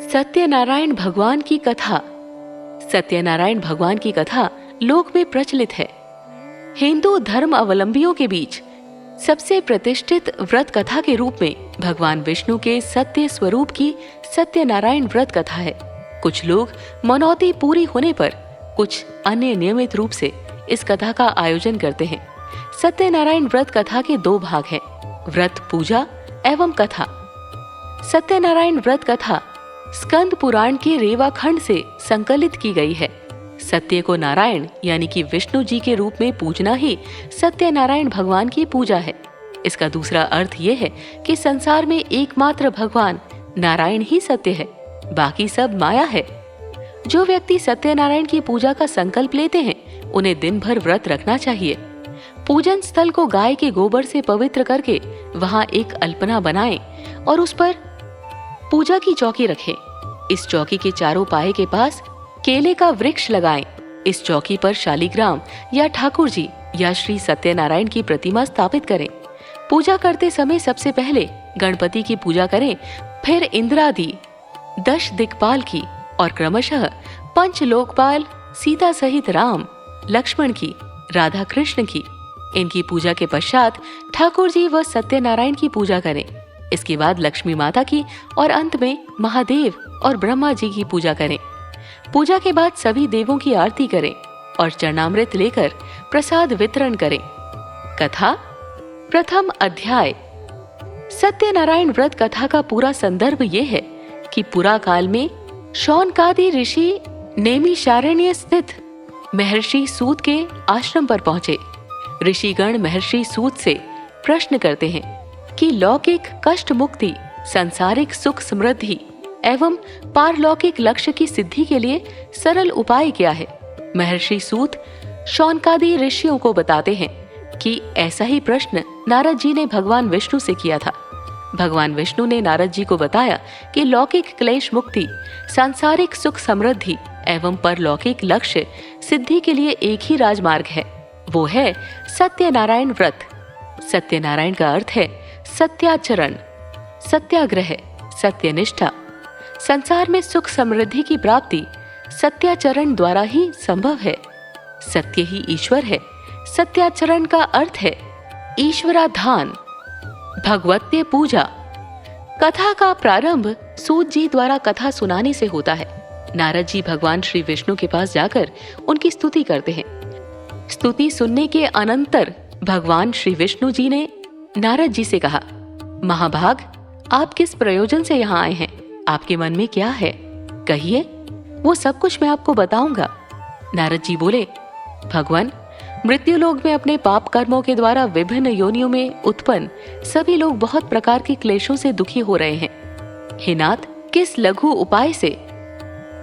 सत्यनारायण भगवान की कथा। सत्यनारायण भगवान की कथा लोक में प्रचलित है। हिंदू धर्म अवलंबियों के बीच सबसे प्रतिष्ठित व्रत कथा के रूप में भगवान विष्णु के सत्य स्वरूप की सत्यनारायण व्रत कथा है। कुछ लोग मनौती पूरी होने पर, कुछ अन्य नियमित रूप से इस कथा का आयोजन करते हैं। सत्यनारायण व्रत कथा के दो भाग हैं, व्रत पूजा एवं कथा। सत्यनारायण व्रत कथा स्कंद पुराण के रेवा खंड से संकलित की गई है। सत्य को नारायण यानी कि विष्णु जी के रूप में पूजना ही सत्यनारायण भगवान की पूजा है। इसका दूसरा अर्थ ये है कि संसार में एकमात्र भगवान नारायण ही सत्य है, बाकी सब माया है। जो व्यक्ति सत्यनारायण की पूजा का संकल्प लेते हैं, उन्हें दिन भर व्रत रखना चाहिए। पूजन स्थल को गाय के गोबर से पवित्र करके वहां एक अल्पना बनाएं और उस पर पूजा की चौकी रखें। इस चौकी के चारों पाए के पास केले का वृक्ष लगाएं। इस चौकी पर शालिग्राम या ठाकुर जी या श्री सत्यनारायण की प्रतिमा स्थापित करें। पूजा करते समय सबसे पहले गणपति की पूजा करें, फिर इंद्रादि 10 दिक्पाल की और क्रमशः पंच लोकपाल सीता सहित राम, लक्ष्मण की, राधा कृष्ण की। इनकी पूजा के पश्चात ठाकुर जी व सत्यनारायण की पूजा करें। इसके बाद लक्ष्मी माता की और अंत में महादेव और ब्रह्मा जी की पूजा करें। पूजा के बाद सभी देवों की आरती करें और चरणामृत लेकर प्रसाद वितरण करें। कथा प्रथम अध्याय। सत्यनारायण व्रत कथा का पूरा संदर्भ ये है कि पुरा काल में शौनकादि ऋषि नैमिषारण्य स्थित महर्षि सूत के आश्रम पर पहुंचे। ऋषिगण महर्षि सूत से प्रश्न करते हैं कि लौकिक कष्ट मुक्ति, सांसारिक सुख समृद्धि एवं पारलौकिक लक्ष्य की सिद्धि के लिए सरल उपाय क्या है। महर्षि सूत शौनकादि ऋषियों को बताते हैं कि ऐसा ही प्रश्न नारद जी ने भगवान विष्णु से किया था। भगवान विष्णु ने नारद जी को बताया कि लौकिक क्लेश मुक्ति, सांसारिक सुख समृद्धि एवं परलौकिक लक्ष्य सिद्धि के लिए एक ही राजमार्ग है, वो है सत्यनारायण व्रत। सत्यनारायण का अर्थ है सत्याचरण, सत्याग्रह, सत्यनिष्ठा। संसार में सुख समृद्धि की प्राप्ति सत्याचरण द्वारा ही संभव है। सत्य ही ईश्वर है। सत्याचरण का अर्थ है ईश्वराधान, भगवत्य पूजा। कथा का प्रारंभ सूत जी द्वारा कथा सुनाने से होता है। नारद जी भगवान श्री विष्णु के पास जाकर उनकी स्तुति करते हैं। स्तुति सुनने के अनंतर भगवान श्री विष्णु जी ने नारद जी से कहा, महाभाग, आप किस प्रयोजन से यहाँ आए हैं? आपके मन में क्या है? कहिए, वो सब कुछ मैं आपको बताऊंगा। नारद जी बोले, भगवान, मृत्युलोक में अपने पाप कर्मों के द्वारा विभिन्न योनियों में उत्पन्न सभी लोग बहुत प्रकार के क्लेशों से दुखी हो रहे हैं। हे नाथ, किस लघु उपाय से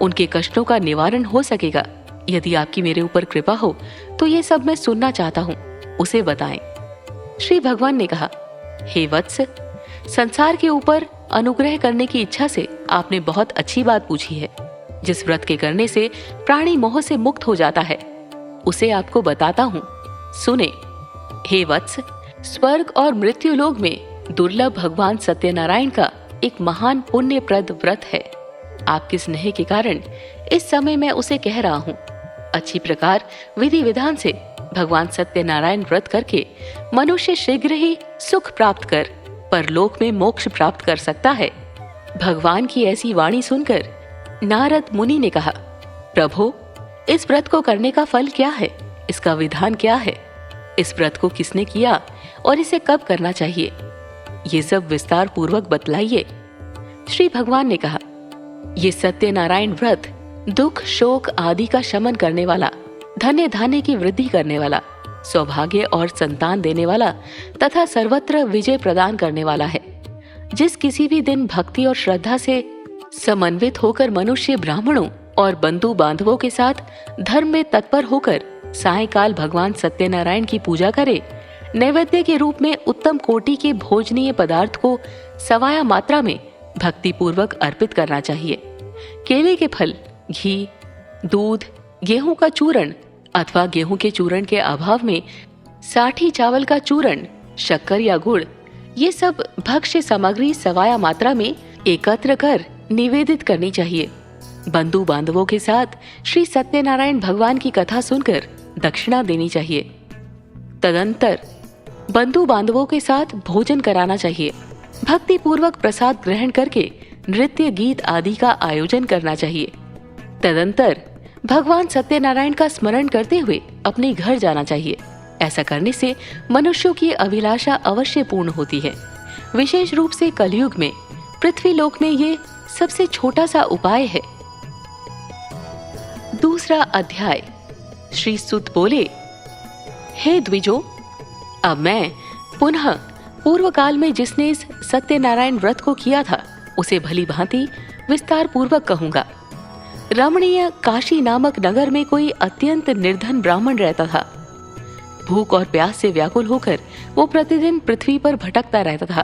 उनके कष्टों का निवारण हो सकेगा? यदि आपकी मेरे ऊपर कृपा हो तो ये सब मैं सुनना चाहता हूँ, उसे बताएं। श्री भगवान ने कहा, हे वत्स, संसार के ऊपर अनुग्रह करने की इच्छा से आपने बहुत अच्छी बात पूछी है। जिस व्रत के करने से प्राणी मोह से मुक्त हो जाता है, उसे आपको बताता हूँ, सुने। हे वत्स, स्वर्ग और मृत्युलोक में दुर्लभ भगवान सत्यनारायण का एक महान पुण्यप्रद व्रत है। आपके स्नेह के कारण इस समय मैं उसे कह रहा हूँ। अच्छी प्रकार विधि विधान से भगवान सत्यनारायण व्रत करके मनुष्य शीघ्र ही सुख प्राप्त कर परलोक में मोक्ष प्राप्त कर सकता है। भगवान की ऐसी वाणी सुनकर नारद मुनि ने कहा, प्रभु, इस व्रत को करने का फल क्या है? इसका विधान क्या है? इस व्रत को किसने किया और इसे कब करना चाहिए? ये सब विस्तार पूर्वक बतलाइए। श्री भगवान ने कहा, ये सत्यनारायण व्रत दुख शोक आदि का शमन करने वाला, धन्य धान्य की वृद्धि करने वाला, सौभाग्य और संतान देने वाला तथा सर्वत्र विजय प्रदान करने वाला है। जिस किसी भी दिन भक्ति और श्रद्धा से समन्वित होकर मनुष्य ब्राह्मणों और बंधु बांधवों के साथ धर्म में तत्पर होकर सायंकाल भगवान सत्यनारायण की पूजा करे, नैवेद्य के रूप में उत्तम कोटि के भोजनीय पदार्थ को सवाया मात्रा में भक्ति पूर्वक अर्पित करना चाहिए। केले के फल, घी, दूध, गेहूं का चूर्ण अथवा गेहूं के चूर्ण के अभाव में साठी चावल का चूर्ण, शक्कर या गुड़, ये सब भक्ष्य सामग्री सवाया मात्रा में एकत्र कर निवेदित करनी चाहिए। बंधु बांधवों के साथ श्री सत्यनारायण भगवान की कथा सुनकर दक्षिणा देनी चाहिए। तदंतर बंधु बांधवों के साथ भोजन कराना चाहिए। भक्ति पूर्वक प्रसाद ग्रहण करके नृत्य गीत आदि का आयोजन करना चाहिए। तदंतर भगवान सत्यनारायण का स्मरण करते हुए अपने घर जाना चाहिए। ऐसा करने से मनुष्यों की अभिलाषा अवश्य पूर्ण होती है। विशेष रूप से कलयुग में पृथ्वी लोक में ये सबसे छोटा सा उपाय है। दूसरा अध्याय। श्री सुत बोले, हे द्विजो, अब मैं पुनः पूर्व काल में जिसने इस सत्यनारायण व्रत को किया था उसे भली भांति विस्तार पूर्वक कहूंगा। रमणीय काशी नामक नगर में कोई अत्यंत निर्धन ब्राह्मण रहता था। भूख और प्यास से व्याकुल होकर वो प्रतिदिन पृथ्वी पर भटकता रहता था।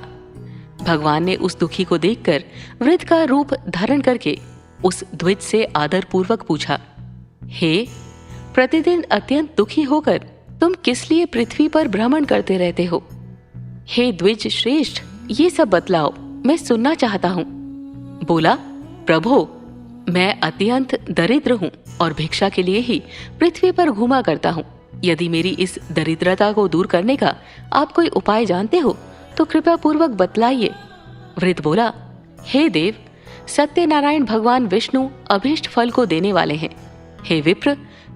भगवान ने उस दुखी को देखकर वृद्ध का रूप धारण करके उस द्विज से आदर पूर्वक पूछा, हे, प्रतिदिन अत्यंत दुखी होकर तुम किस लिए पृथ्वी पर भ्रमण करते रहते हो? हे द्विज श्रेष्ठ, ये सब बतलाओ, मैं सुनना चाहता हूँ। बोला, प्रभो, मैं अत्यंत दरिद्र हूँ और भिक्षा के लिए ही पृथ्वी पर घूमा करता हूँ। यदि मेरी इस दरिद्रता को दूर करने का आप कोई उपाय जानते हो तो कृपया पूर्वक बतलाइए। वृद्ध बोला, हे देव, सत्यनारायण भगवान विष्णु अभीष्ट फल को देने वाले हैं। हे विप्र,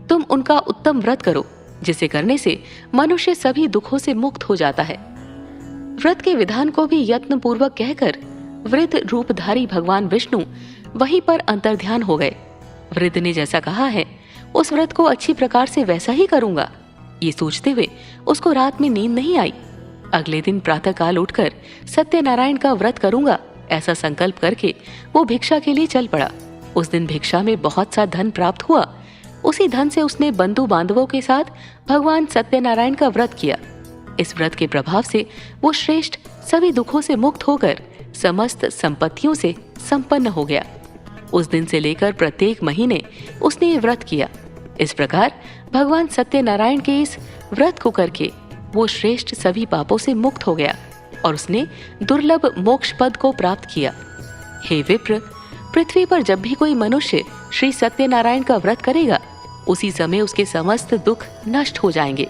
तुम उनका उत्तम व्रत करो, जिसे करने से मनुष्य सभी दुखों से मुक्त हो जाता है। व्रत के विधान को भी यत्न पूर्वक कहकर वृद्ध रूपधारी भगवान विष्णु वहीं पर अंतर्ध्यान हो गए। वृद्ध ने जैसा कहा है उस व्रत को अच्छी प्रकार से वैसा ही करूंगा। ये सोचते हुए उसको रात में नींद नहीं आई। अगले दिन प्रातः काल उठकर सत्यनारायण का व्रत करूंगा ऐसा संकल्प करके वो भिक्षा के लिए चल पड़ा। उस दिन भिक्षा में बहुत सा धन प्राप्त हुआ। उसी धन से उसने बंधु बांधवों के साथ भगवान सत्यनारायण का व्रत किया। इस व्रत के प्रभाव से वो श्रेष्ठ सभी दुखों से मुक्त होकर समस्त संपत्तियों से संपन्न हो गया। उस दिन से लेकर प्रत्येक महीने उसने ये व्रत किया। इस प्रकार भगवान सत्यनारायण के इस व्रत को करके वो श्रेष्ठ सभी पापों से मुक्त हो गया और उसने दुर्लभ मोक्ष पद को प्राप्त किया। हे विप्र, पृथ्वी पर जब भी कोई मनुष्य श्री सत्यनारायण का व्रत करेगा उसी समय उसके समस्त दुख नष्ट हो जाएंगे।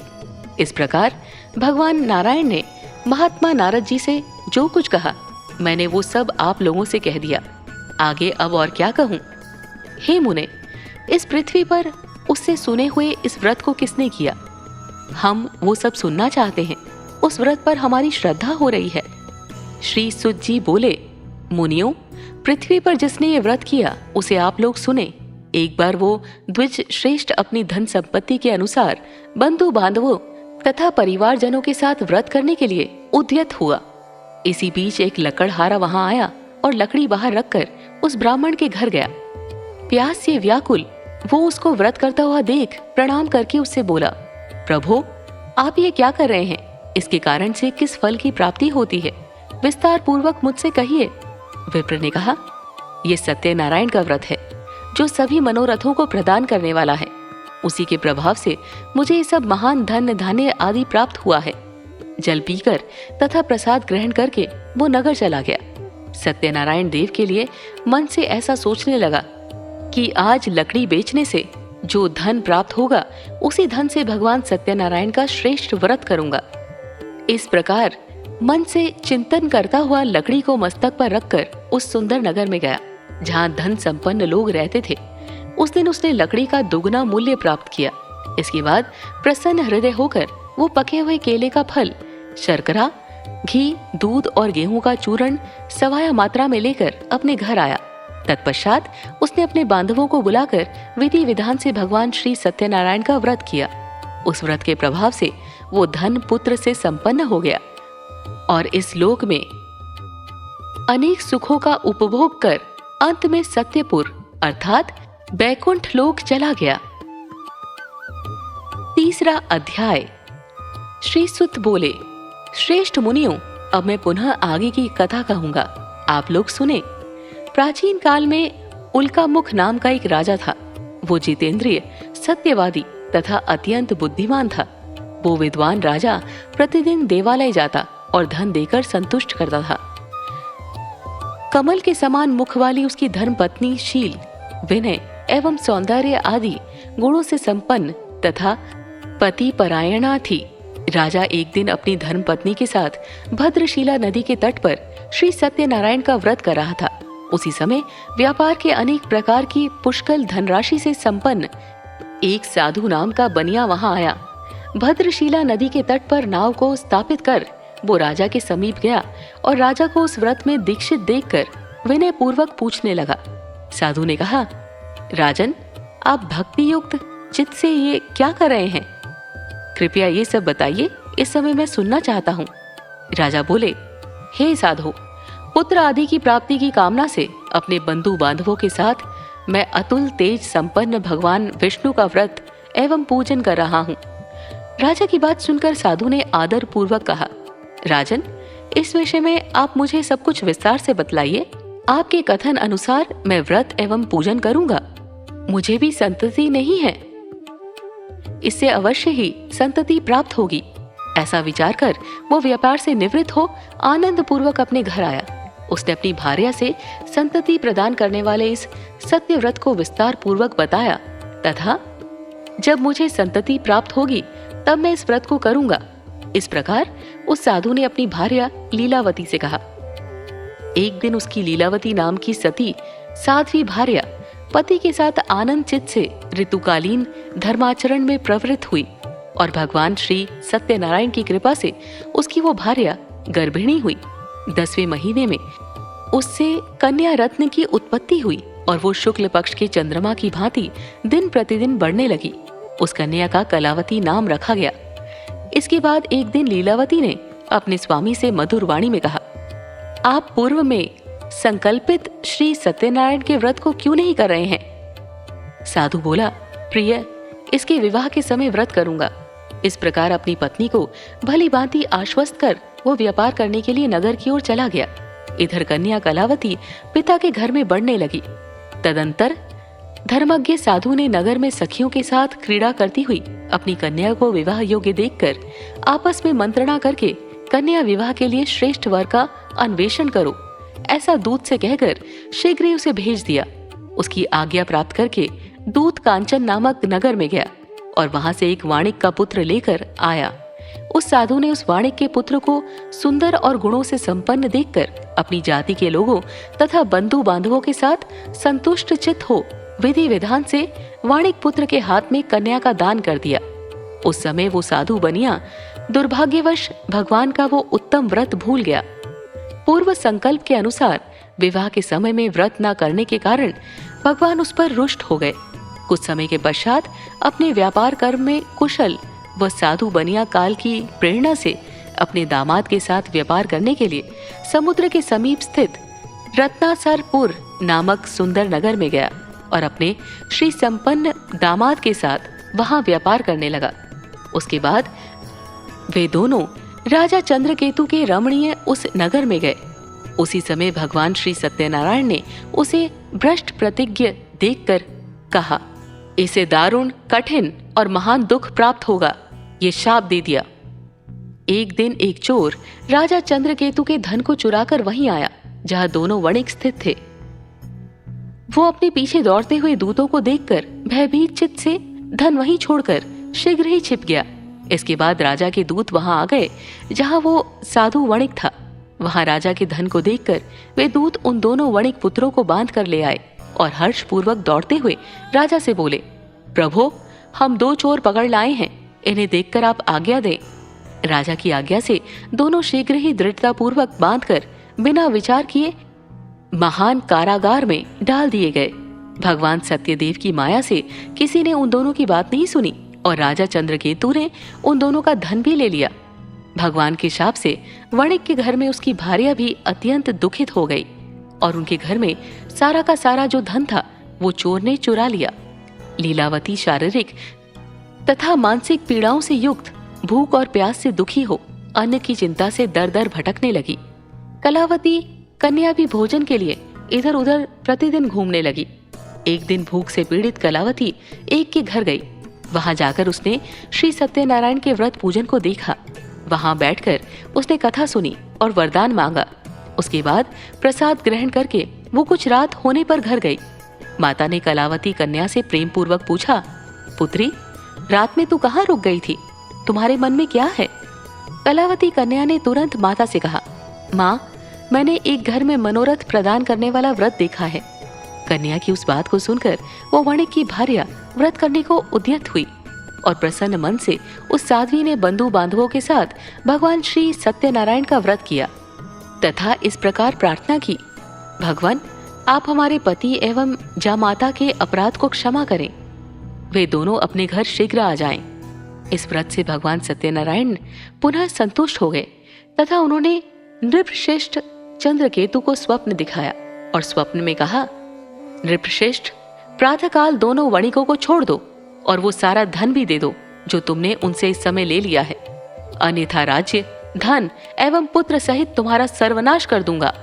इस प्रकार भगवान नारायण ने महात्मा नारद जी से जो कुछ कहा मैंने वो सब आप लोगों से कह दिया। आगे अब और क्या कहूँ? हे मुने, इस पृथ्वी पर उससे सुने हुए इस व्रत को किसने किया? हम वो सब सुनना चाहते हैं। उस व्रत पर हमारी श्रद्धा हो रही है। श्री सुत जी बोले, मुनियों, पृथ्वी पर जिसने ये व्रत किया उसे आप लोग सुने। एक बार वो द्विज श्रेष्ठ अपनी धन संपत्ति के अनुसार बंधु बांधवों तथा परिवारजनों के साथ व्रत करने के लिए उद्यत हुआ। इसी बीच एक लकड़हारा वहां आया और लकड़ी बाहर रखकर उस ब्राह्मण के घर गया। प्यास से व्याकुल वो उसको व्रत करता हुआ देख प्रणाम करके उससे बोला, प्रभु, आप ये क्या कर रहे हैं? इसके कारण से किस फल की प्राप्ति होती है? विस्तार पूर्वक मुझसे कहिए। विप्र ने कहा, ये सत्यनारायण का व्रत है जो सभी मनोरथों को प्रदान करने वाला है। उसी के प्रभाव से मुझे ये सब महान धन धान्य आदि प्राप्त हुआ है। जल पीकर तथा प्रसाद ग्रहण करके वो नगर चला गया। सत्यनारायण देव के लिए मन से ऐसा सोचने लगा कि आज लकड़ी बेचने से जो धन प्राप्त होगा उसी धन से भगवान सत्यनारायण का श्रेष्ठ व्रत करूंगा। इस प्रकार मन से चिंतन करता हुआ लकड़ी को मस्तक पर रखकर उस सुंदर नगर में गया जहां धन संपन्न लोग रहते थे। उस दिन उसने लकड़ी का दुगना मूल्य प्राप्त किया। इसके बाद प्रसन्न हृदय होकर वो पके हुए केले का फल, शर्करा, घी, दूध और गेहूं का चूर्ण सवाया मात्रा में लेकर अपने घर आया। तत्पश्चात उसने अपने बांधवों को बुलाकर विधि विधान से भगवान श्री सत्यनारायण का व्रत किया। उस व्रत के प्रभाव से वो धन पुत्र से संपन्न हो गया और इस लोक में अनेक सुखों का उपभोग कर अंत में सत्यपुर अर्थात बैकुंठ लोक चला गया। तीसरा अध्याय। श्री सुत बोले, श्रेष्ठ मुनियों, अब मैं पुनः आगे की कथा कहूंगा, आप लोग सुने। प्राचीन काल में उल्कामुख नाम का एक राजा था। वो जितेंद्रिय, सत्यवादी तथा अत्यंत बुद्धिमान था। वो विद्वान राजा प्रतिदिन देवालय जाता और धन देकर संतुष्ट करता था। कमल के समान मुख वाली उसकी धर्मपत्नी शील, विनय एवं सौंदर्य आदि गुणों से संपन्न तथा पति परायणा थी। राजा एक दिन अपनी धर्मपत्नी के साथ भद्रशिला नदी के तट पर श्री सत्यनारायण का व्रत कर रहा था। उसी समय व्यापार के अनेक प्रकार की पुष्कल धनराशि से संपन्न एक साधु नाम का बनिया वहां आया। भद्रशिला नदी के तट पर नाव को स्थापित कर वो राजा के समीप गया और राजा को उस व्रत में दीक्षित देखकर विनय पूर्वक पूछने लगा। साधु ने कहा, राजन, आप भक्ति युक्त चित्त से ये क्या कर रहे हैं? कृपया ये सब बताइए, इस समय मैं सुनना चाहता हूँ। राजा बोले, हे साधु, पुत्र आदि की प्राप्ति की कामना से अपने बंधु बांधवों के साथ मैं अतुल तेज संपन्न भगवान विष्णु का व्रत एवं पूजन कर रहा हूँ। राजा की बात सुनकर साधु ने आदर पूर्वक कहा, राजन, इस विषय में आप मुझे सब कुछ विस्तार से बतलाइए। आपके कथन अनुसार मैं व्रत एवं पूजन करूंगा। मुझे भी संतति नहीं है, इससे अवश्य ही संतति प्राप्त होगी। ऐसा विचार कर वो व्यापार से निवृत्त हो आनंद पूर्वक अपने घर आया। उसने अपनी भार्या से संतति प्रदान करने वाले इस सत्य व्रत को विस्तार पूर्वक बताया तथा जब मुझे संतति प्राप्त होगी तब मैं इस व्रत को करूंगा। इस प्रकार उस साधु ने अपनी भार्या लीलावती से कहा। एक दिन उसकी लीलावती नाम की सती साध्वी भार्या पति के साथ आनंद चित्त से ऋतुकालीन धर्माचरण में प्रवृत्त हुई और भगवान श्री सत्यनारायण की कृपा से उसकी वो भार्या गर्भिणी हुई। 10वें महीने में उससे कन्या रत्न की उत्पत्ति हुई और वो शुक्ल पक्ष के चंद्रमा की भांति दिन प्रतिदिन बढ़ने लगी। उस कन्या का कलावती नाम रखा गया। इसके बाद एक दिन लीलावती ने अपने स्वामी से मधुर वाणी में कहा, आप पूर्व में संकल्पित श्री सत्यनारायण के व्रत को क्यों नहीं कर रहे हैं? साधु बोला, प्रिय, इसके विवाह के समय व्रत करूंगा। इस प्रकार अपनी पत्नी को भली भांति आश्वस्त कर वो व्यापार करने के लिए नगर की ओर चला गया। इधर कन्या कलावती पिता के घर में बढ़ने लगी। तदंतर धर्मज्ञ साधु ने नगर में सखियों के साथ क्रीड़ा करती हुई अपनी कन्या को विवाह योग्य देखकर आपस में मंत्रणा करके कन्या विवाह के लिए श्रेष्ठ वर का अन्वेषण करो, ऐसा दूत से कहकर शीघ्र ही उसे भेज दिया। उसकी आज्ञा प्राप्त करके दूत कांचन नामक नगर में गया और वहां से एक वाणिक का पुत्र लेकर आया। उस साधु ने उस वाणिक के पुत्र को सुंदर और गुणों से संपन्न देखकर अपनी जाति के लोगों तथा बंधु बांधवों के साथ संतुष्ट चित्त हो विधि विधान से वाणिक पुत्र के हाथ में कन्या का दान कर दिया। उस समय वो साधु बनिया दुर्भाग्यवश भगवान का वो उत्तम व्रत भूल गया। पूर्व संकल्प के अनुसार विवाह के समय में व्रत न करने के कारण भगवान उस पर रुष्ट हो गए। कुछ समय के पश्चात अपने व्यापार कर्म में कुशल वह साधु बनिया काल की प्रेरणा से अपने दामाद के साथ व्यापार करने के लिए समुद्र के समीप स्थित रत्नासरपुर नामक सुंदर नगर में गया और अपने श्री संपन्न दामाद के साथ वहां व्यापार करने लगा। उसके बाद वे दोनों राजा चंद्रकेतु के रमणीय उस नगर में गए। उसी समय भगवान श्री सत्यनारायण ने उसे भ्रष्ट प्रतिज्ञ देखकर कहा, इसे दारुण, कठिन और महान दुख प्राप्त होगा, ये शाप दे दिया। एक दिन एक चोर राजा चंद्रकेतु के धन को चुराकर वहीं आया जहां दोनों वणिक स्थित थे। वो अपने पीछे दौड़ते हुए दूतों को देखकर भयभीत चित्त से धन वहीं छोड़कर शीघ्र ही छिप गया। इसके बाद राजा के दूत वहां आ गए जहां वो साधु वणिक था। वहां राजा के धन को देखकर वे दूत उन दोनों वणिक पुत्रों को बांध कर ले आए और हर्ष पूर्वक दौड़ते हुए राजा से बोले, प्रभो, हम 2 चोर पकड़ लाए हैं, इन्हें देखकर आप आज्ञा दें। राजा की आज्ञा से दोनों शीघ्र ही दृढ़ता पूर्वक बांधकर बिना विचार किए महान कारागार में डाल दिए गए। भगवान सत्यदेव की माया से किसी ने उन दोनों की बात नहीं सुनी और राजा चंद्रकेतु ने उन दोनों का धन भी ले लिया। भगवान के शाप से वणिक के घर में उसकी भार्या भी अत्यंत दुखित हो गई और उनके घर में सारा का सारा जो धन था वो चोर ने चुरा लिया। लीलावती शारीरिक तथा मानसिक पीड़ाओं से युक्त, भूख और प्यास से दुखी हो अन्न की चिंता से दर दर भटकने लगी। कलावती कन्या भी भोजन के लिए इधर उधर प्रतिदिन घूमने लगी। एक दिन भूख से पीड़ित कलावती एक के घर गई। वहां जाकर उसने श्री सत्यनारायण के व्रत पूजन को देखा। वहां बैठकर उसने कथा सुनी और वरदान मांगा। उसके बाद प्रसाद ग्रहण करके वो कुछ रात होने पर घर गई। माता ने कलावती कन्या से प्रेम पूर्वक पूछा, पुत्री, रात में तू कहाँ रुक गई थी? तुम्हारे मन में क्या है? कलावती कन्या ने तुरंत माता से कहा, माँ, मैंने एक घर में मनोरथ प्रदान करने वाला व्रत देखा है। कन्या की उस बात को सुनकर वो वणिक की भार्या व्रत करने को उद्यत हुई और प्रसन्न मन से उस साध्वी ने बंधु बांधवों के साथ भगवान श्री सत्यनारायण का व्रत किया तथा इस प्रकार प्रार्थना की, भगवान, आप हमारे पति एवं जामाता के अपराध को क्षमा करें। वे दोनों अपने घर शीघ्र आ जाएं। इस व्रत से भगवान सत्यनारायण पुनः संतुष्ट हो गए तथा उन्होंने नृपश्रेष्ठ चंद्रकेतु को स्वप्न दिखाया और स्वप्न में कहा, नृपश्रेष्ठ, प्रातःकाल दोनों वणिकों को छोड़ दो और वो सारा धन भी दे दो जो तुमने उनसे इस समय ले लिया है, अन्यथा राज्य, धन एवं पुत्र सहित तुम्हारा सर्वनाश कर दूंगा।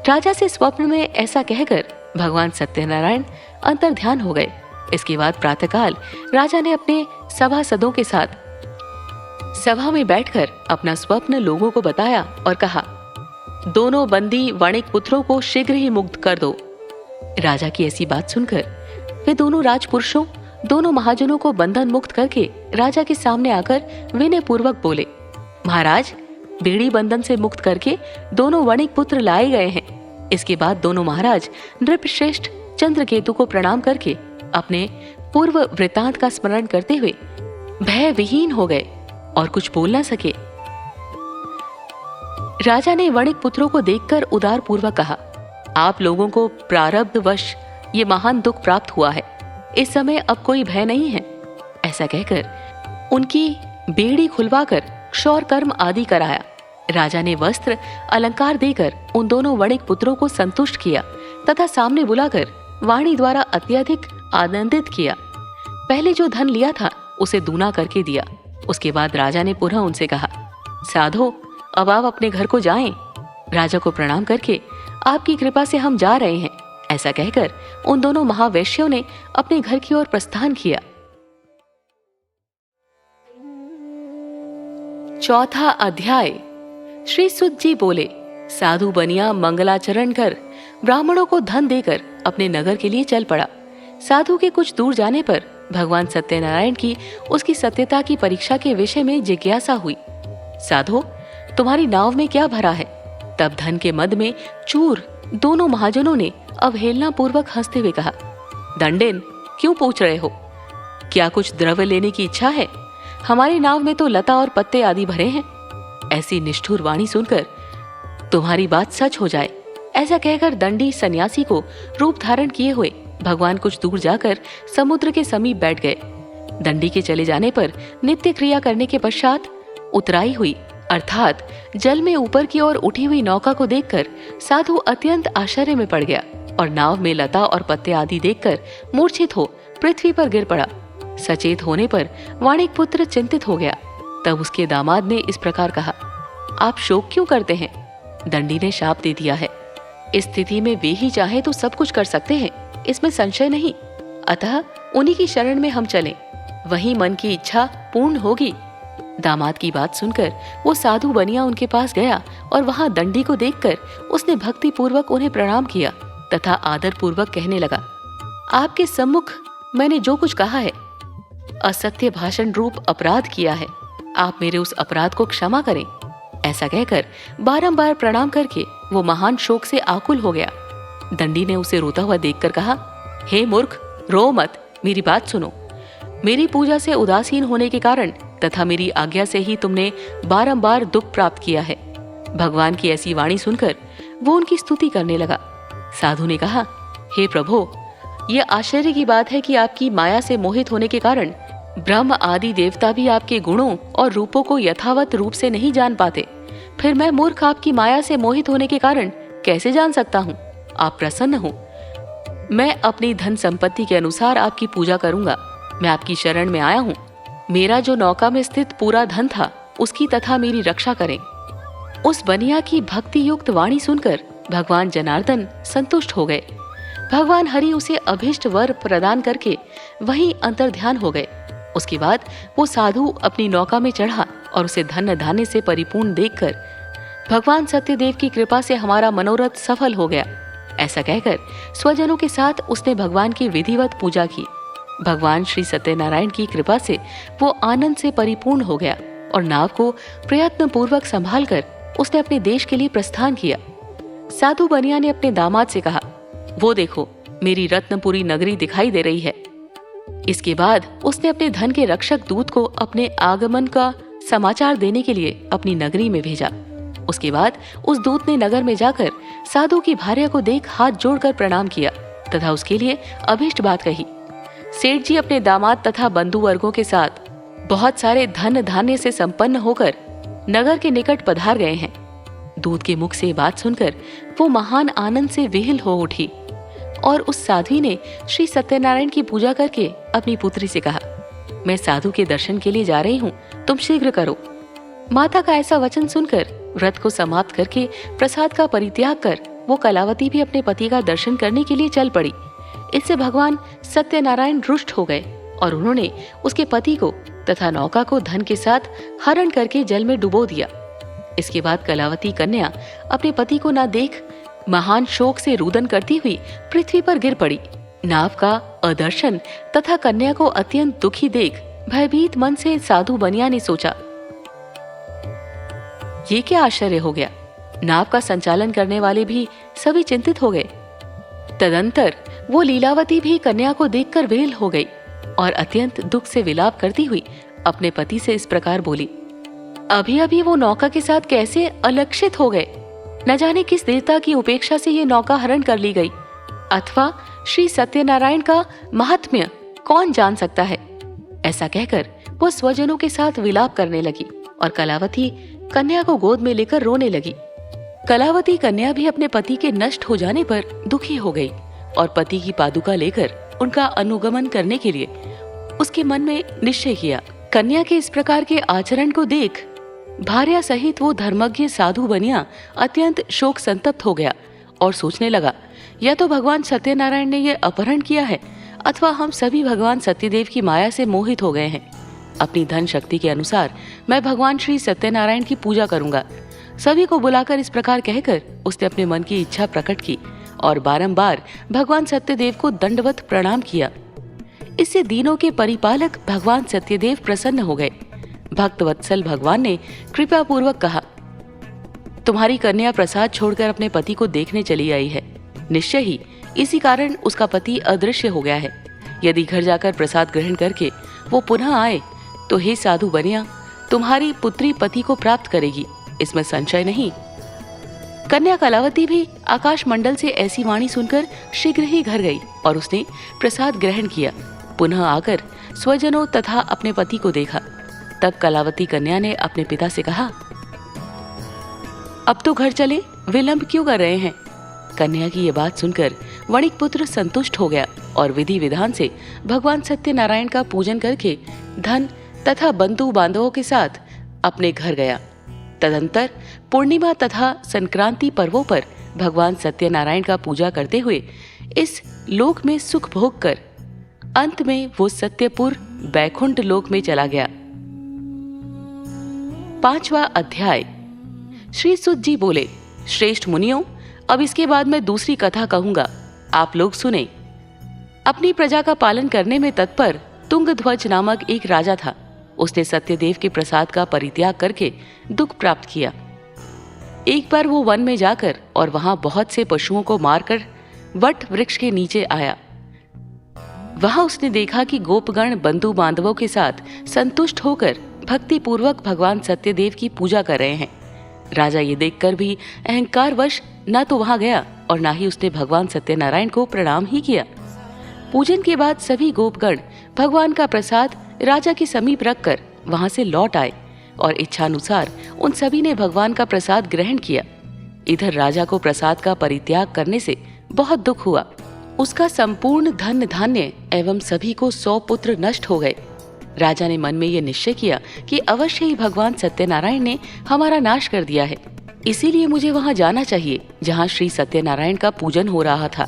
राजा से स्वप्न में ऐसा कहकर भगवान सत्यनारायण अंतर्ध्यान हो गए। इसके बाद प्रातःकाल राजा ने अपने सभासदों के साथ सभा में बैठकर अपना स्वप्न लोगों को बताया और कहा, दोनों बंदी वणिक पुत्रों को शीघ्र ही मुक्त कर दो। राजा की ऐसी बात सुनकर वे दोनों राजपुरुषों, दोनों महाजनों को बंधन मुक्त करके राजा के सामने आकर विनय पूर्वक बोले, महाराज, बेड़ी बंधन से मुक्त करके दोनों वणिक पुत्र लाए गए हैं। इसके बाद दोनों महाराज नृपश्रेष्ठ चंद्रकेतु को प्रणाम करके अपने पूर्व वृतांत का स्मरण करते हुए भय विहीन हो गए और कुछ बोल न सके। राजा ने वणिक पुत्रों को देखकर उदार पूर्वक कहा, आप लोगों को प्रारब्धवश ये महान दुख प्राप्त हुआ है। इस समय अब कोई भय नहीं है। ऐसा कहकर उनकी बेड़ी खुलवाकर क्षौर कर्म आदि कराया। राजा ने वस्त्र अलंकार देकर उन दोनों वणिक पुत्रों को संतुष्ट किया तथा सामने बुलाकर वाणी द्वारा अत्यधिक आनंदित किया। पहले जो धन लिया था उसे दूना करके दिया। उसके बाद राजा ने पुनः उनसे कहा, साधो, अब आप अपने घर को जाएं। राजा को प्रणाम करके, आपकी कृपा से हम जा रहे हैं। ऐसा कहकर उन दोनों महावैश्यों ने अपने घर की ओर प्रस्थान किया। चौथा अध्याय। श्री सुत जी बोले, साधु बनिया मंगलाचरण कर ब्राह्मणों को धन देकर अपने नगर के लिए चल पड़ा। साधु के कुछ दूर जाने पर भगवान सत्यनारायण की उसकी सत्यता की परीक्षा के विषय में जिज्ञासा हुई। साधो, तुम्हारी नाव में क्या भरा है? तब धन के मद में चूर दोनों महाजनों ने अवहेलना पूर्वक हंसते हुए कहा, दंडेन, क्यों पूछ रहे हो? क्या कुछ द्रव्य लेने की इच्छा है? हमारी नाव में तो लता और पत्ते आदि भरे हैं। ऐसी निष्ठुर वाणी सुनकर तुम्हारी बात सच हो जाए, ऐसा कहकर दंडी सन्यासी को रूप धारण किए हुए भगवान कुछ दूर जाकर समुद्र के समीप बैठ गए। दंडी के चले जाने पर नित्य क्रिया करने के पश्चात उतराई हुई अर्थात जल में ऊपर की ओर उठी हुई नौका को देखकर साधु अत्यंत आश्चर्य में पड़ गया और नाव में लता और पत्ते आदि देखकर मूर्छित हो पृथ्वी पर गिर पड़ा। सचेत होने पर वाणिक पुत्र चिंतित हो गया। तब उसके दामाद ने इस प्रकार कहा, आप शोक क्यों करते हैं? दंडी ने शाप दे दिया है। इस स्थिति में वे ही चाहे तो सब कुछ कर सकते हैं, इसमें संशय नहीं। अतः उन्हीं की शरण में हम चलें, वहीं मन की इच्छा पूर्ण होगी। दामाद की बात सुनकर वो साधु बनिया उनके पास गया और वहां दंडी को देखकर उसने भक्ति पूर्वक उन्हें प्रणाम किया तथा आदर पूर्वक कहने लगा, आपके सम्मुख मैंने जो कुछ कहा है, असत्य भाषण रूप अपराध किया है। आप मेरे उस अपराध को क्षमा करें। ऐसा कहकर बारंबार प्रणाम करके वो महान शोक से आकुल हो गया। दंडी ने उसे रोता हुआ देखकर कहा, हे मूर्ख, रो मत, मेरी बात सुनो। मेरी पूजा से उदासीन होने के कारण तथा मेरी आज्ञा से ही तुमने बारंबार दुख प्राप्त किया है। भगवान की ऐसी वाणी सुनकर वो उनकी स्तुति करने लगा। साधु ने कहा, हे प्रभो, यह आश्चर्य की बात है कि आपकी माया से मोहित होने के कारण ब्रह्म आदि देवता भी आपके गुणों और रूपों को यथावत रूप से नहीं जान पाते। फिर मैं मूर्ख आपकी माया से मोहित होने के कारण कैसे जान सकता हूँ? आप प्रसन्न हो, मैं अपनी धन संपत्ति के अनुसार आपकी पूजा करूंगा। मैं आपकी शरण में आया हूँ। मेरा जो नौका में स्थित पूरा धन था उसकी तथा मेरी रक्षा करें। उस बनिया की भक्ति युक्त वाणी सुनकर भगवान जनार्दन संतुष्ट हो गए। भगवान हरि उसे अभिष्ट वर प्रदान करके वहीं अंतर्ध्यान हो गए। उसके बाद वो साधु अपनी नौका में चढ़ा और उसे धन धान्य से परिपूर्ण देखकर भगवान सत्यदेव की कृपा से हमारा मनोरथ सफल हो गया। ऐसा कहकर स्वजनों के साथ उसने भगवान की विधिवत पूजा की। भगवान श्री सत्यनारायण की कृपा से वो आनंद से परिपूर्ण हो गया और नाव को प्रयत्न पूर्वक संभाल कर उसने अपने देश के लिए प्रस्थान किया। साधु बनिया ने अपने दामाद से कहा, वो देखो, मेरी रत्नपुरी नगरी दिखाई दे रही है। इसके बाद उसने अपने धन के रक्षक दूत को अपने आगमन का समाचार देने के लिए अपनी नगरी में भेजा। उसके बाद उस दूत ने नगर में जाकर साधु की भार्या को देख हाथ जोड़कर प्रणाम किया तथा उसके लिए अभीष्ट बात कही। सेठ जी अपने दामाद तथा बंधु वर्गों के साथ बहुत सारे धन धान्य से संपन्न होकर नगर के निकट पधार गए हैं। दूत के मुख से बात सुनकर वो महान आनंद से विहिल हो उठी और उस साध्वी ने श्री सत्यनारायण की पूजा करके अपनी पुत्री से कहा, मैं साधु के दर्शन के लिए जा रही हूँ, तुम शीघ्र करो। माता का ऐसा वचन सुनकर व्रत को समाप्त करके प्रसाद का परित्याग कर वो कलावती भी अपने पति का दर्शन करने के लिए चल पड़ी। इससे भगवान सत्यनारायण रुष्ट हो गए और उन्होंने उसके पति को तथा नौका को धन के साथ हरण करके जल में डुबो दिया। इसके बाद कलावती कन्या अपने पति को न देख महान शोक से रुदन करती हुई पृथ्वी पर गिर पड़ी। नाव का अदर्शन तथा कन्या को अत्यंत दुखी देख भयभीत मन से साधु बनिया ने सोचा, ये क्या आश्चर्य हो गया। नाव का संचालन करने वाले भी सभी चिंतित हो गए। तदंतर वो लीलावती भी कन्या को देखकर वेल हो गई और अत्यंत दुख से विलाप करती हुई अपने पति से इस प्रकार बोली, अभी अभी वो नौका के साथ कैसे अलक्षित हो गए। न जाने किस देवता की उपेक्षा से ये नौका हरण कर ली गई, अथवा श्री सत्यनारायण का महात्म्य कौन जान सकता है। ऐसा कहकर वो स्वजनों के साथ विलाप करने लगी और कलावती कन्या को गोद में लेकर रोने लगी। कलावती कन्या भी अपने पति के नष्ट हो जाने पर दुखी हो गई और पति की पादुका लेकर उनका अनुगमन करने के लिए उसके मन में निश्चय किया। कन्या के इस प्रकार के आचरण को देख भार्या सहित वो धर्मज्ञ साधु बनिया अत्यंत शोक संतप्त हो गया और सोचने लगा, या तो भगवान सत्यनारायण ने ये अपहरण किया है अथवा हम सभी भगवान सत्यदेव की माया से मोहित हो गए हैं। अपनी धन शक्ति के अनुसार मैं भगवान श्री सत्यनारायण की पूजा करूंगा। सभी को बुलाकर इस प्रकार कहकर उसने अपने मन की इच्छा प्रकट की और बारंबार भगवान सत्यदेव को दंडवत प्रणाम किया। इससे दीनों के परिपालक भगवान सत्यदेव प्रसन्न हो गए। भक्त वत्सल भगवान ने कृपा पूर्वक कहा, तुम्हारी कन्या प्रसाद छोड़कर अपने पति को देखने चली आई है। निश्चय ही इसी कारण उसका पति अदृश्य हो गया है। यदि घर जाकर प्रसाद ग्रहण करके वो पुनः आए तो हे साधु बनिया, तुम्हारी पुत्री पति को प्राप्त करेगी, इसमें संशय नहीं। कन्या कलावती भी आकाश मंडल से ऐसी वाणी सुनकर शीघ्र ही घर गई और उसने प्रसाद ग्रहण किया। पुनः आकर स्वजनों तथा अपने पति को देखा। तब कलावती कन्या ने अपने पिता से कहा, अब तो घर चले, विलंब क्यों कर रहे हैं। कन्या की ये बात सुनकर वणिक पुत्र संतुष्ट हो गया और विधि विधान से भगवान सत्यनारायण का पूजन करके धन तथा बंधु बांधवों के साथ अपने घर गया। तदंतर पूर्णिमा तथा संक्रांति पर्वों पर भगवान सत्यनारायण का पूजा करते हुए इस लोक में सुख भोग कर अंत में वो सत्यपुर बैकुंठ लोक में चला गया। 5वां अध्याय। श्री सुत जी बोले, श्रेष्ठ मुनियों, अब इसके बाद मैं दूसरी कथा कहूंगा, आप लोग सुने। अपनी प्रजा का पालन करने में तत्पर तुंगध्वज नामक एक राजा था। उसने सत्यदेव के प्रसाद का परित्याग करके दुख प्राप्त किया। एक बार वो वन में जाकर और वहां बहुत से पशुओं को मारकर वट वृक्ष के नीचे आया। वहां उसने देखा कि गोपगण बंधु बांधवों के साथ संतुष्ट होकर भक्ति पूर्वक भगवान सत्यदेव की पूजा कर रहे हैं। राजा ये देखकर भी अहंकारवश न तो वहां गया और न ही उसने भगवान सत्यनारायण को प्रणाम ही किया। पूजन के बाद सभी गोपगण भगवान का प्रसाद राजा के समीप रखकर वहां से लौट आए और इच्छानुसार उन सभी ने भगवान का प्रसाद ग्रहण किया। इधर राजा को प्रसाद का परित्याग करने से बहुत दुख हुआ। उसका संपूर्ण धन धान्य एवं सभी को 100 पुत्र नष्ट हो गए। राजा ने मन में यह निश्चय किया कि अवश्य ही भगवान सत्यनारायण ने हमारा नाश कर दिया है, इसीलिए मुझे वहां जाना चाहिए जहां श्री सत्यनारायण का पूजन हो रहा था।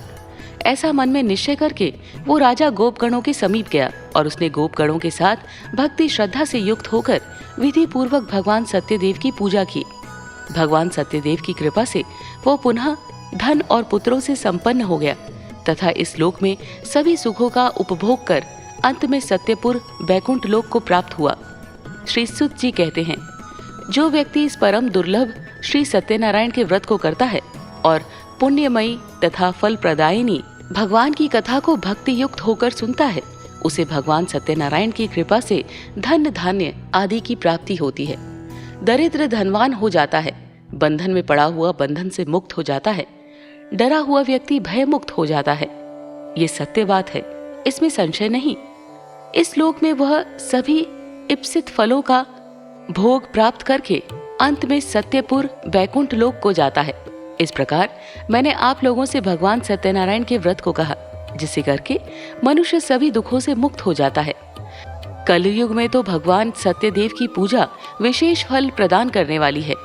ऐसा मन में निश्चय करके वो राजा गोपगणों के समीप गया और उसने गोपगणों के साथ भक्ति श्रद्धा से युक्त होकर विधि पूर्वक भगवान सत्यदेव की पूजा की। भगवान सत्यदेव की कृपा से वो पुनः धन और पुत्रों से संपन्न हो गया तथा इस लोक में सभी सुखों का उपभोग कर अंत में सत्यपुर वैकुंठ लोक को प्राप्त हुआ। श्री सुत जी कहते हैं, जो व्यक्ति इस परम दुर्लभ श्री सत्यनारायण के व्रत को करता है और पुण्यमयी तथा फल प्रदायिनी भगवान की कथा को भक्ति युक्त होकर सुनता है, उसे भगवान सत्यनारायण की कृपा से धन धान्य आदि की प्राप्ति होती है। दरिद्र धनवान हो जाता है, बंधन में पड़ा हुआ बंधन से मुक्त हो जाता है, डरा हुआ व्यक्ति भय मुक्त हो जाता है। ये सत्य बात है, इसमें संशय नहीं। इस लोक में वह सभी इप्सित फलों का भोग प्राप्त करके अंत में सत्यपुर वैकुंठ लोक को जाता है। इस प्रकार मैंने आप लोगों से भगवान सत्यनारायण के व्रत को कहा, जिसे करके मनुष्य सभी दुखों से मुक्त हो जाता है। कलयुग में तो भगवान सत्यदेव की पूजा विशेष फल प्रदान करने वाली है।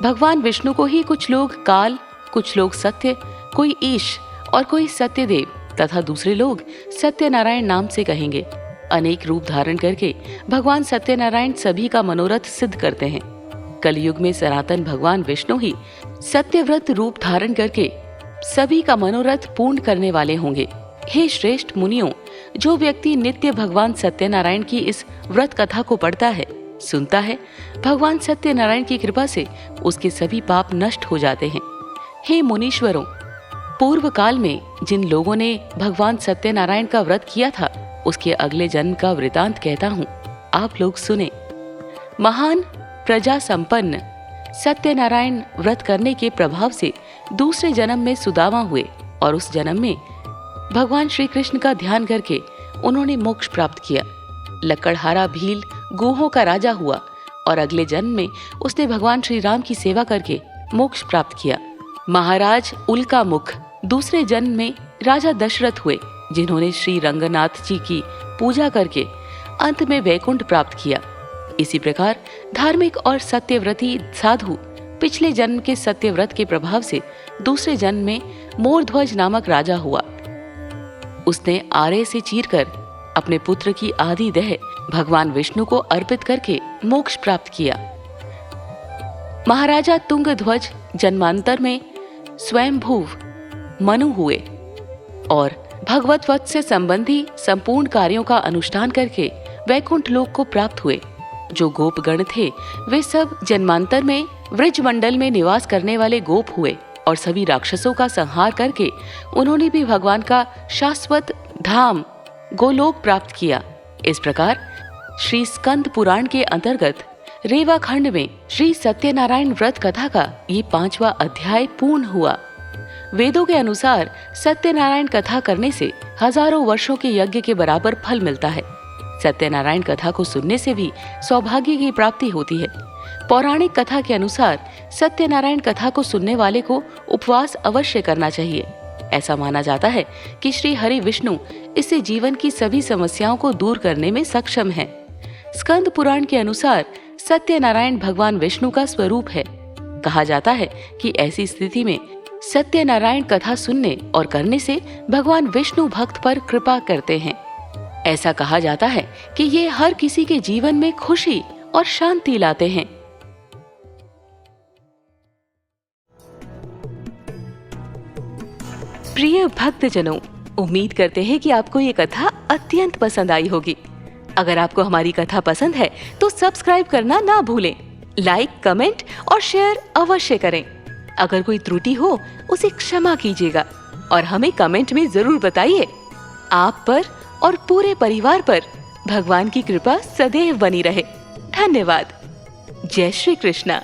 भगवान विष्णु को ही कुछ लोग काल, कुछ लोग सत्य, कोई ईश और कोई सत्यदेव तथा दूसरे लोग सत्यनारायण नाम से कहेंगे। अनेक रूप धारण करके भगवान सत्यनारायण सभी का मनोरथ सिद्ध करते हैं। कलयुग में सनातन भगवान विष्णु ही सत्यव्रत रूप धारण करके सभी का मनोरथ पूर्ण करने वाले होंगे। हे श्रेष्ठ मुनियों, जो व्यक्ति नित्य भगवान सत्यनारायण की इस व्रत कथा को पढ़ता है, सुनता है, भगवान सत्यनारायण की कृपा से उसके सभी पाप नष्ट हो जाते हैं। हे मुनीश्वरों, पूर्व काल में जिन लोगों ने भगवान सत्यनारायण का व्रत किया था, उसके अगले जन्म का वृतांत कहता हूँ, आप लोग सुने। महान प्रजा संपन्न सत्यनारायण व्रत करने के प्रभाव से दूसरे जन्म में सुदामा हुए और उस जन्म में भगवान श्री कृष्ण का ध्यान करके उन्होंने मोक्ष प्राप्त किया। लकड़हारा भील गोहों का राजा हुआ और अगले जन्म में उसने भगवान श्री राम की सेवा करके मोक्ष प्राप्त किया। महाराज उल्का मुख दूसरे जन्म में राजा दशरथ हुए, जिन्होंने श्री रंगनाथ जी की पूजा करके अंत में वैकुंठ प्राप्त किया। इसी प्रकार धार्मिक और सत्यव्रती साधु पिछले जन्म के सत्यव्रत के प्रभाव से दूसरे जन्म में मोरध्वज नामक राजा हुआ। उसने आरे से चीरकर अपने पुत्र की आधी देह भगवान विष्णु को अर्पित करके मोक्ष प्राप्त किया। महाराजा तुंगध्वज जन्मांतर में स्वयंभुव मनु हुए और भगवत वत से संबंधी संपूर्ण कार्यों का अनुष्ठान करके वैकुंठ लोक को प्राप्त हुए। जो गोपगण थे वे सब जन्मांतर में व्रजमंडल में निवास करने वाले गोप हुए और सभी राक्षसों का संहार करके उन्होंने भी भगवान का शाश्वत धाम गोलोक प्राप्त किया। इस प्रकार श्री स्कंद पुराण के अंतर्गत रेवा खंड में श्री सत्यनारायण व्रत कथा का ये 5वां अध्याय पूर्ण हुआ। वेदों के अनुसार सत्यनारायण कथा करने से हजारों वर्षों के यज्ञ के बराबर फल मिलता है। सत्यनारायण कथा को सुनने से भी सौभाग्य की प्राप्ति होती है। पौराणिक कथा के अनुसार सत्यनारायण कथा को सुनने वाले को उपवास अवश्य करना चाहिए। ऐसा माना जाता है कि श्री हरि विष्णु इससे जीवन की सभी समस्याओं को दूर करने में सक्षम हैं। स्कंद पुराण के अनुसार सत्यनारायण भगवान विष्णु का स्वरूप है। कहा जाता है कि ऐसी स्थिति में सत्यनारायण कथा सुनने और करने से भगवान विष्णु भक्त पर कृपा करते हैं। ऐसा कहा जाता है कि ये हर किसी के जीवन में खुशी और शांति लाते हैं। प्रिय भक्तजनों, उम्मीद करते हैं कि आपको ये कथा अत्यंत पसंद आई होगी। अगर आपको हमारी कथा पसंद है तो सब्सक्राइब करना ना भूलें, लाइक, कमेंट और शेयर अवश्य करें। अगर कोई त्रुटि हो उसे क्षमा कीजिएगा और हमें कमेंट में जरूर बताइए। आप पर और पूरे परिवार पर भगवान की कृपा सदैव बनी रहे। धन्यवाद। जय श्री कृष्णा।